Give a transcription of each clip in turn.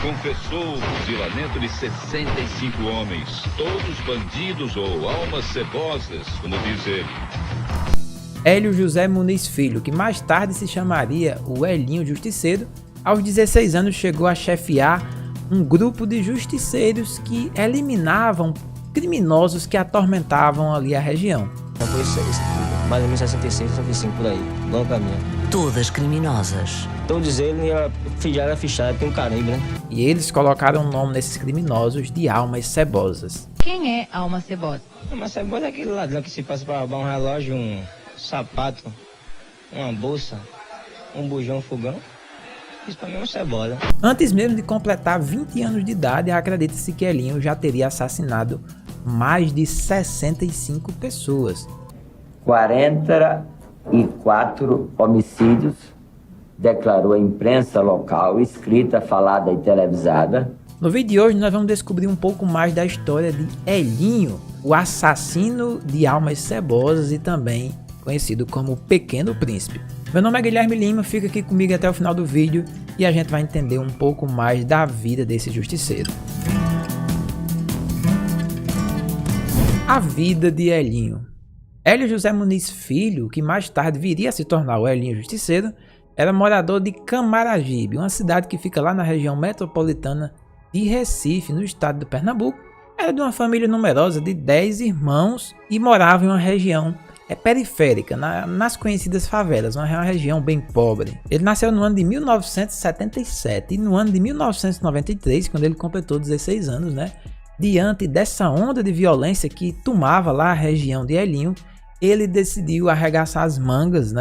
confessou o fuzilamento de 65 homens, todos bandidos ou almas cebosas, como diz ele. Hélio José Muniz Filho, que mais tarde se chamaria o Elinho Justiceiro, aos 16 anos chegou a chefiar um grupo de justiceiros que eliminavam criminosos que atormentavam ali a região. Foi mais ou menos 66, 65 por aí, longo caminho. Todas criminosas. Todos eles já era fichado, tem um carimbo, né? E eles colocaram o nome nesses criminosos de almas cebosas. Quem é alma cebosa? Alma cebosa é aquele ladrão que se passa para roubar um relógio, um sapato, uma bolsa, um bujão, um fogão. Isso pra mim é uma cebola. Antes mesmo de completar 20 anos de idade, acredita-se que Elinho já teria assassinado mais de 65 pessoas. 44 homicídios, declarou a imprensa local, escrita, falada e televisada. No vídeo de hoje nós vamos descobrir um pouco mais da história de Elinho, o assassino de almas cebosas e também conhecido como Pequeno Príncipe. Meu nome é Guilherme Lima, fica aqui comigo até o final do vídeo e a gente vai entender um pouco mais da vida desse justiceiro. A vida de Elinho. Hélio José Muniz Filho, que mais tarde viria a se tornar o Elinho Justiceiro, era morador de Camaragibe, uma cidade que fica lá na região metropolitana de Recife, no estado de Pernambuco. Era de uma família numerosa de 10 irmãos e morava em uma região periférica, nas conhecidas favelas, uma região bem pobre. Ele nasceu no ano de 1977 e no ano de 1993, quando ele completou 16 anos, diante dessa onda de violência que tomava lá a região de Elinho, ele decidiu arregaçar as mangas,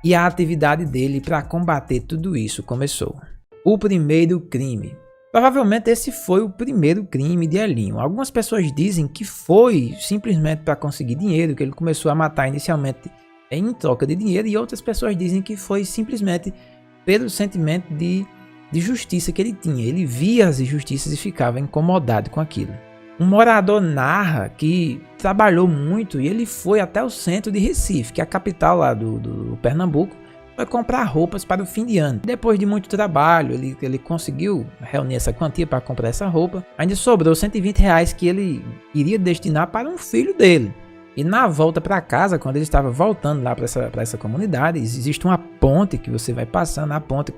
e a atividade dele para combater tudo isso começou. O primeiro crime. Provavelmente esse foi o primeiro crime de Elinho. Algumas pessoas dizem que foi simplesmente para conseguir dinheiro, que ele começou a matar inicialmente em troca de dinheiro, e outras pessoas dizem que foi simplesmente pelo sentimento de justiça que ele tinha. Ele via as injustiças e ficava incomodado com aquilo. Um morador narra que trabalhou muito e ele foi até o centro de Recife, que é a capital lá do Pernambuco, para comprar roupas para o fim de ano. Depois de muito trabalho, ele conseguiu reunir essa quantia para comprar essa roupa. Ainda sobrou R$120 que ele iria destinar para um filho dele. E na volta para casa, quando ele estava voltando lá para essa comunidade, existe uma ponte que você vai passando. A ponte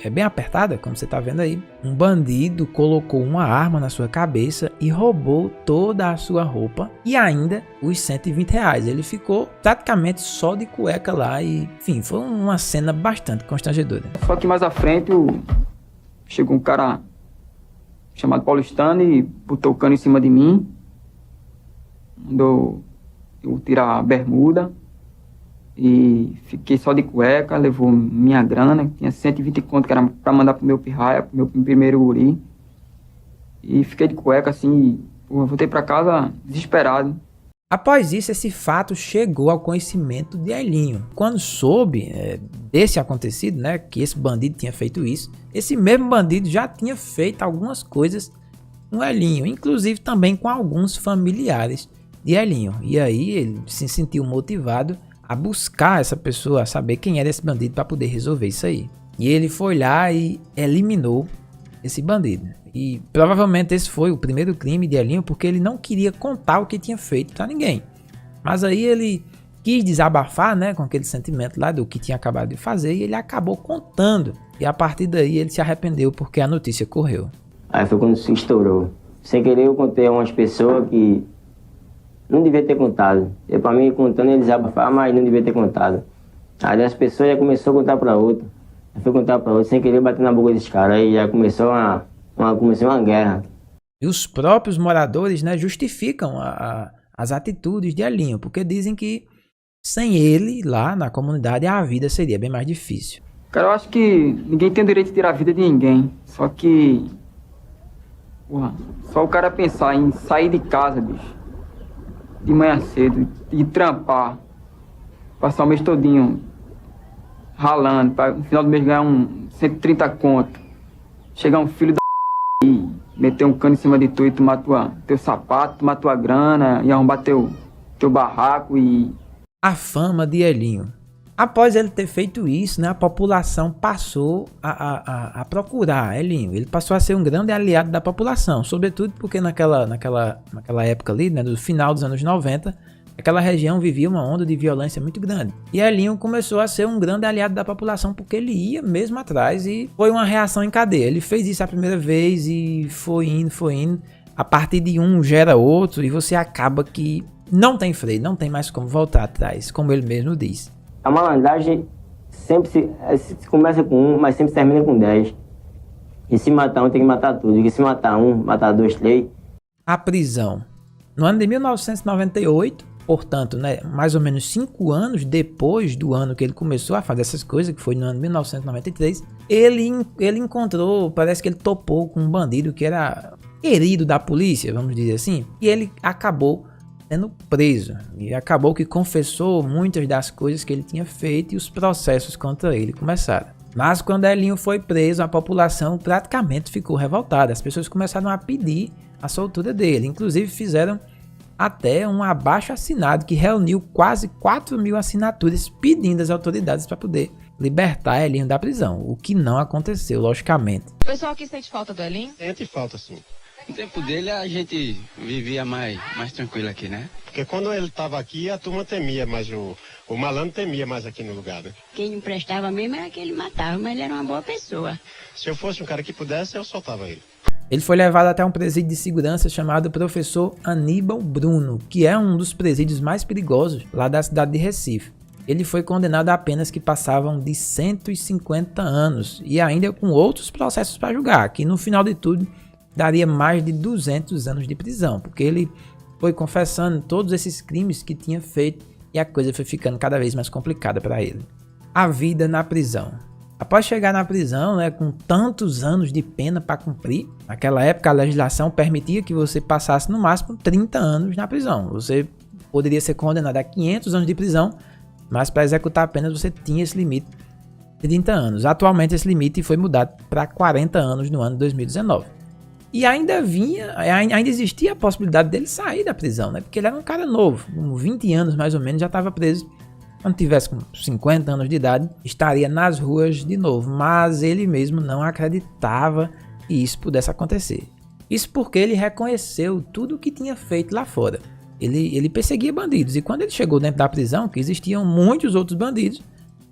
é bem apertada, como você está vendo aí. Um bandido colocou uma arma na sua cabeça e roubou toda a sua roupa e ainda os R$120. Ele ficou praticamente só de cueca lá e, enfim, foi uma cena bastante constrangedora. Só que mais à frente chegou um cara chamado Paulistano e botou o cano em cima de mim. Mandou eu tirar a bermuda. E fiquei só de cueca, levou minha grana, tinha 120 conto que era pra mandar pro meu pirraia, pro meu primeiro guri. E fiquei de cueca assim, voltei pra casa desesperado. Após isso, esse fato chegou ao conhecimento de Elinho. Quando soube desse acontecido, que esse bandido tinha feito isso, esse mesmo bandido já tinha feito algumas coisas com Elinho, inclusive também com alguns familiares de Elinho. E aí ele se sentiu motivado a buscar essa pessoa, a saber quem era esse bandido para poder resolver isso aí. E ele foi lá e eliminou esse bandido. E provavelmente esse foi o primeiro crime de Elinho, porque ele não queria contar o que tinha feito para ninguém. Mas aí ele quis desabafar, com aquele sentimento lá do que tinha acabado de fazer, e ele acabou contando. E a partir daí ele se arrependeu porque a notícia correu. Aí foi quando se estourou. Sem querer eu contei a umas pessoas que não devia ter contado. Eu, pra mim, contando, ele desabafava, mas não devia ter contado. Aí as pessoas já começou a contar pra outra. Eu fui contar pra outra, sem querer bater na boca desses caras. Aí já começou uma guerra. E os próprios moradores, justificam as atitudes de Elinho, porque dizem que sem ele, lá na comunidade, a vida seria bem mais difícil. Cara, eu acho que ninguém tem o direito de tirar a vida de ninguém. Só que... só o cara pensar em sair de casa, bicho, de manhã cedo, e trampar, passar o mês todinho ralando, para no final do mês ganhar 130 conto, chegar um filho da e meter um cano em cima de tu e tomar teu sapato, tomar tua grana e arrombar teu barraco e... A fama de Elinho. Após ele ter feito isso, né, a população passou a procurar Elinho. Ele passou a ser um grande aliado da população, sobretudo porque naquela época ali, né, do final dos anos 90, aquela região vivia uma onda de violência muito grande. E Elinho começou a ser um grande aliado da população porque ele ia mesmo atrás e foi uma reação em cadeia. Ele fez isso a primeira vez e foi indo. A partir de um gera outro e você acaba que não tem freio, não tem mais como voltar atrás, como ele mesmo diz. A malandragem sempre se começa com um, mas sempre termina com 10. E se matar um, tem que matar tudo. E se matar um, matar 2, 3. A prisão. No ano de 1998, portanto, né, mais ou menos 5 anos depois do ano que ele começou a fazer essas coisas, que foi no ano de 1993, ele encontrou, parece que ele topou com um bandido que era querido da polícia, vamos dizer assim, e ele acabou sendo preso. E acabou que confessou muitas das coisas que ele tinha feito e os processos contra ele começaram. Mas quando Elinho foi preso, a população praticamente ficou revoltada. As pessoas começaram a pedir a soltura dele. Inclusive fizeram até um abaixo-assinado que reuniu quase 4.000 assinaturas pedindo às autoridades para poder libertar Elinho da prisão. O que não aconteceu, logicamente. O pessoal aqui sente falta do Elinho? Sente falta, sim. No tempo dele a gente vivia mais tranquilo aqui, né? Porque quando ele estava aqui, a turma temia, mas o malandro temia mais aqui no lugar, né? Quem não prestava mesmo era que ele matava, mas ele era uma boa pessoa. Se eu fosse um cara que pudesse, eu soltava ele. Ele foi levado até um presídio de segurança chamado Professor Aníbal Bruno, que é um dos presídios mais perigosos lá da cidade de Recife. Ele foi condenado a penas que passavam de 150 anos e ainda com outros processos para julgar, que no final de tudo daria mais de 200 anos de prisão, porque ele foi confessando todos esses crimes que tinha feito e a coisa foi ficando cada vez mais complicada para ele. A vida na prisão. Após chegar na prisão, né, com tantos anos de pena para cumprir, naquela época a legislação permitia que você passasse no máximo 30 anos na prisão. Você poderia ser condenado a 500 anos de prisão, mas para executar a pena você tinha esse limite de 30 anos. Atualmente esse limite foi mudado para 40 anos no ano de 2019. E ainda existia a possibilidade dele sair da prisão, né? Porque ele era um cara novo, com 20 anos mais ou menos, já estava preso. Quando tivesse com 50 anos de idade, estaria nas ruas de novo. Mas ele mesmo não acreditava que isso pudesse acontecer. Isso porque ele reconheceu tudo o que tinha feito lá fora. Ele perseguia bandidos. E quando ele chegou dentro da prisão, que existiam muitos outros bandidos,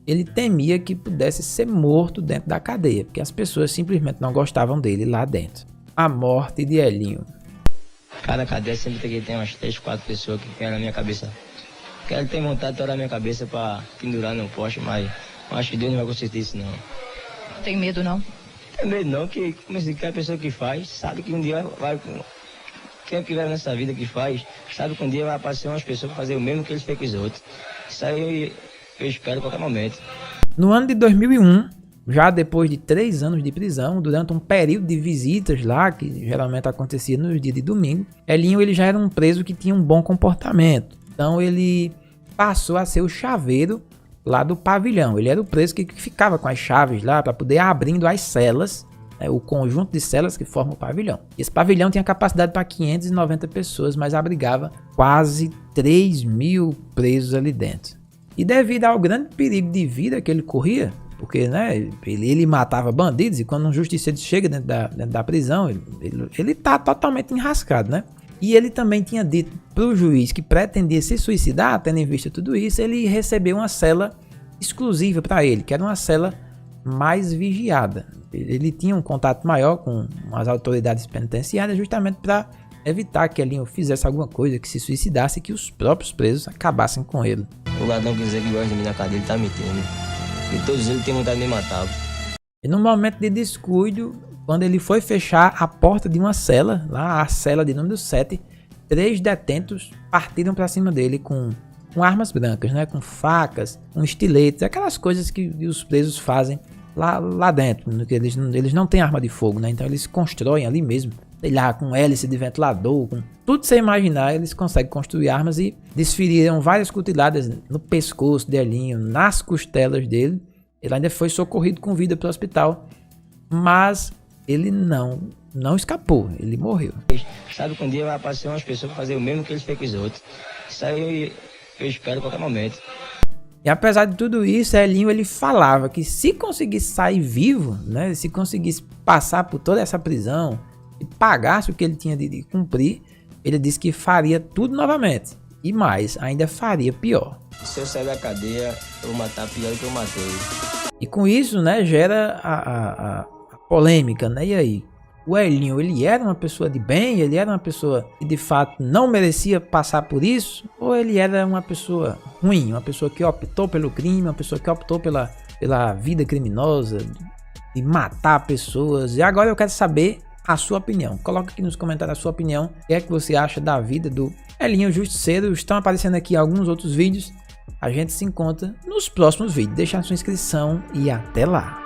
ele temia que pudesse ser morto dentro da cadeia. Porque as pessoas simplesmente não gostavam dele lá dentro. A morte de Elinho. Cada cadeia sempre tem umas 3, 4 pessoas que querem na minha cabeça. Ele tem vontade de torar a minha cabeça pra pendurar no poste, mas eu acho que Deus não vai conseguir isso não. Não tem medo não? Não tem medo não, que como se qualquer pessoa que faz, sabe que um dia vai... Quem tiver nessa vida que faz, sabe que um dia vai aparecer umas pessoas pra fazer o mesmo que eles fez com os outros. Isso aí eu espero a qualquer momento. No ano de 2001, já depois de 3 anos de prisão, durante um período de visitas lá, que geralmente acontecia nos dias de domingo, Elinho ele já era um preso que tinha um bom comportamento. Então ele passou a ser o chaveiro lá do pavilhão. Ele era o preso que ficava com as chaves lá para poder abrindo as celas, né, o conjunto de celas que forma o pavilhão. Esse pavilhão tinha capacidade para 590 pessoas, mas abrigava quase 3.000 presos ali dentro. E devido ao grande perigo de vida que ele corria, porque né, ele matava bandidos e quando um justiceiro chega dentro da prisão, ele tá totalmente enrascado, né? E ele também tinha dito para o juiz que pretendia se suicidar, tendo em vista tudo isso, ele recebeu uma cela exclusiva para ele, que era uma cela mais vigiada. Ele tinha um contato maior com as autoridades penitenciárias justamente para evitar que Elinho fizesse alguma coisa, que se suicidasse e que os próprios presos acabassem com ele. O ladrão que dizer que gosta de mim na cadeia, ele tá mentindo. E todos eles têm vontade de me matar. E num momento de descuido, quando ele foi fechar a porta de uma cela, lá a cela de número 7, 3 detentos partiram para cima dele com armas brancas, né? Com facas, com estiletes, aquelas coisas que os presos fazem lá dentro. Eles não têm arma de fogo, né? Então eles constroem ali mesmo, sei lá, com hélice de ventilador, com tudo que você imaginar, eles conseguem construir armas e desferiram várias cutiladas no pescoço de Elinho, nas costelas dele. Ele ainda foi socorrido com vida para o hospital, mas ele não escapou, ele morreu. Sabe que um dia vai aparecer umas pessoas para fazer o mesmo que eles fez com os outros. Isso aí eu espero a qualquer momento. E apesar de tudo isso, Elinho ele falava que se conseguisse sair vivo, né, se conseguisse passar por toda essa prisão e pagasse o que ele tinha de cumprir, ele disse que faria tudo novamente. E mais, ainda faria pior. Se eu sair da cadeia, eu vou matar pior do que eu matei. E com isso, né, gera a polêmica, né? E aí? O Elinho, ele era uma pessoa de bem? Ele era uma pessoa que de fato não merecia passar por isso? Ou ele era uma pessoa ruim? Uma pessoa que optou pelo crime? Uma pessoa que optou pela vida criminosa? De matar pessoas? E agora eu quero saber a sua opinião. Coloca aqui nos comentários a sua opinião. O que é que você acha da vida do Elinho Justiceiro? Estão aparecendo aqui alguns outros vídeos. A gente se encontra nos próximos vídeos. Deixa a sua inscrição e até lá.